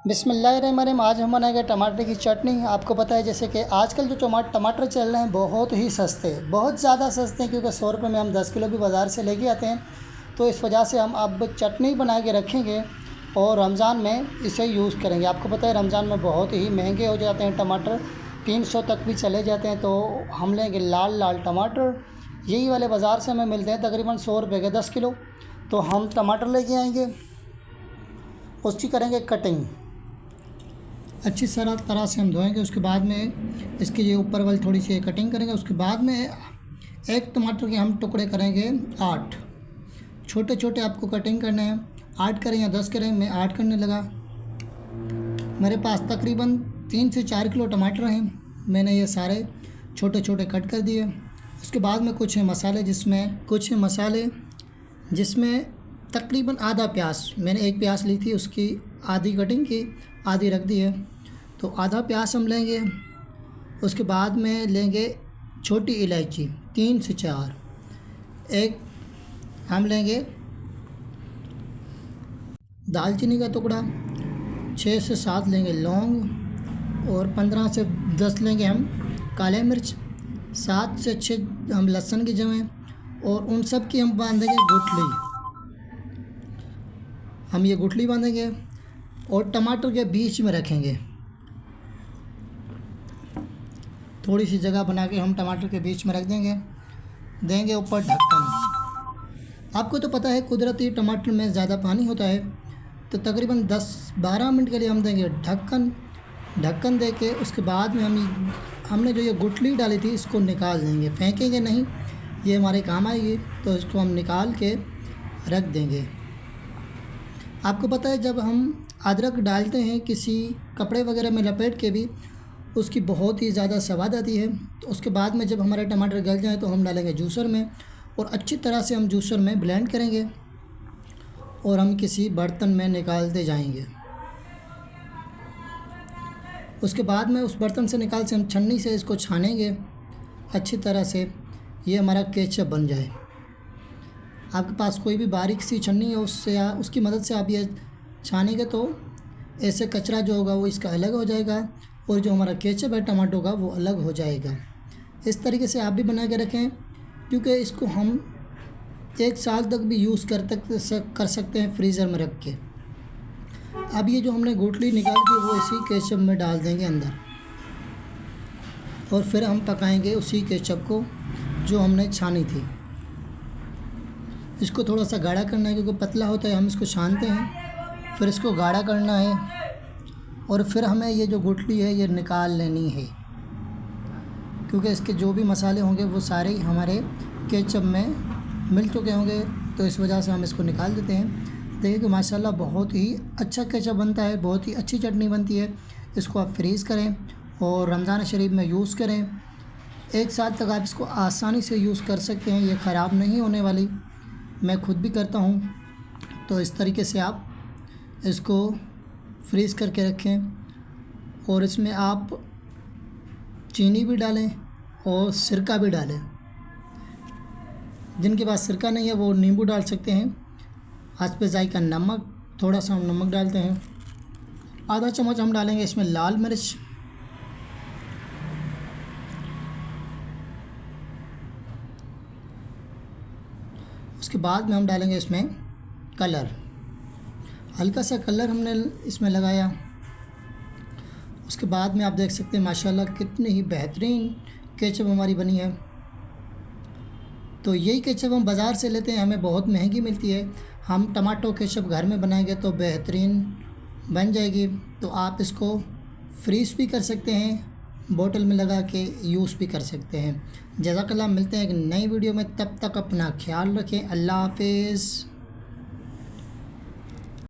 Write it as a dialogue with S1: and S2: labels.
S1: बिस्मिल्लाहिर्रहमानिर्रहीम। आज हम बनाएंगे टमाटर की चटनी। आपको पता है जैसे कि आजकल जो टमाटर चल रहे हैं बहुत ही सस्ते, बहुत ज़्यादा सस्ते हैं, क्योंकि 100 रुपये में हम 10 किलो भी बाज़ार से लेके आते हैं। तो इस वजह से हम अब चटनी बना के रखेंगे और रमज़ान में इसे यूज़ करेंगे। आपको पता है रमज़ान में बहुत ही महंगे हो जाते हैं टमाटर, 300 तक भी चले जाते हैं। तो हम लेंगे लाल लाल टमाटर, यही वाले बाज़ार से हमें मिलते हैं तकरीबन 100 रुपये के 10 किलो। तो हम टमाटर लेके आएंगे, उसकी करेंगे कटिंग अच्छी तरह से हम धोएंगे। उसके बाद में इसके ये ऊपर वाली थोड़ी सी कटिंग करेंगे। उसके बाद में एक टमाटर के हम टुकड़े करेंगे 8, छोटे छोटे आपको कटिंग करने हैं। 8 करें या 10 करें, मैं 8 करने लगा। मेरे पास तकरीबन 3 से 4 किलो टमाटर हैं, मैंने ये सारे छोटे छोटे कट कर दिए। उसके बाद में कुछ है मसाले जिसमें तकरीबन आधा प्याज, मैंने एक प्याज ली थी, उसकी आधी कटिंग की, आधी रख दी है। तो आधा प्याज हम लेंगे। उसके बाद में लेंगे छोटी इलायची 3 से 4, एक हम लेंगे दालचीनी का टुकड़ा, 6 से 7 लेंगे लौंग, और 15 से 10 लेंगे हम काले मिर्च, 7 से 6 हम लहसुन की जवें, और उन सब की हम बांधेंगे गुठली। हम ये गुठली बांधेंगे और टमाटर के बीच में रखेंगे। थोड़ी सी जगह बना के हम टमाटर के बीच में रख देंगे ऊपर ढक्कन। आपको तो पता है कुदरती टमाटर में ज़्यादा पानी होता है, तो तकरीबन 10-12 मिनट के लिए हम देंगे ढक्कन दे के। उसके बाद में हमने जो ये गुठली डाली थी इसको निकाल देंगे, फेंकेंगे नहीं, ये हमारे काम आएगी। तो इसको हम निकाल के रख देंगे। आपको पता है जब हम अदरक डालते हैं किसी कपड़े वगैरह में लपेट के भी, उसकी बहुत ही ज़्यादा स्वाद आती है। तो उसके बाद में जब हमारे टमाटर गल जाएँ तो हम डालेंगे जूसर में, और अच्छी तरह से हम जूसर में ब्लेंड करेंगे और हम किसी बर्तन में निकालते जाएंगे। उसके बाद में उस बर्तन से निकाल से हम छन्नी से इसको छानेंगे अच्छी तरह से, ये हमारा केचप बन जाए। आपके पास कोई भी बारीक सी छन्नी है, उससे उसकी मदद से आप ये छानेंगे तो ऐसे कचरा जो होगा वो इसका अलग हो जाएगा, और जो हमारा केचप है टमाटो का वो अलग हो जाएगा। इस तरीके से आप भी बना के रखें, क्योंकि इसको हम 1 साल तक भी यूज़ कर सकते हैं फ्रीज़र में रख के। अब ये जो हमने गुठली निकाल दी वो इसी केचप में डाल देंगे अंदर, और फिर हम पकाएंगे उसी केचप को जो हमने छानी थी। इसको थोड़ा सा गाढ़ा करना है, क्योंकि पतला होता है, हम इसको छानते हैं, फिर इसको गाढ़ा करना है, और फिर हमें ये जो गुठली है ये निकाल लेनी है, क्योंकि इसके जो भी मसाले होंगे वो सारे हमारे केचप में मिल चुके होंगे। तो इस वजह से हम इसको निकाल देते हैं। देखिए कि माशाल्लाह बहुत ही अच्छा केचप बनता है, बहुत ही अच्छी चटनी बनती है। इसको आप फ्रीज़ करें और रमज़ान शरीफ में यूज़ करें। 1 साल तक आप इसको आसानी से यूज़ कर सकते हैं, ये ख़राब नहीं होने वाली। मैं खुद भी करता हूँ। तो इस तरीके से आप इसको फ्रीज़ करके रखें, और इसमें आप चीनी भी डालें और सिरका भी डालें। जिनके पास सिरका नहीं है वो नींबू डाल सकते हैं। हस्बे ज़ायका नमक, थोड़ा सा हम नमक डालते हैं, आधा चम्मच हम डालेंगे इसमें लाल मिर्च, उसके बाद में हम डालेंगे इसमें कलर, हल्का सा कलर हमने इसमें लगाया। उसके बाद में आप देख सकते हैं माशाल्लाह कितनी ही बेहतरीन केचप हमारी बनी है। तो यही केचप हम बाज़ार से लेते हैं, हमें बहुत महंगी मिलती है। हम टमाटो केचप घर में बनाएंगे तो बेहतरीन बन जाएगी। तो आप इसको फ्रीज़ भी कर सकते हैं, बोतल में लगा के यूज़ भी कर सकते हैं। जज़ाकल्लाह, मिलते हैं एक नई वीडियो में, तब तक अपना ख्याल रखें। अल्लाह हाफ़िज़।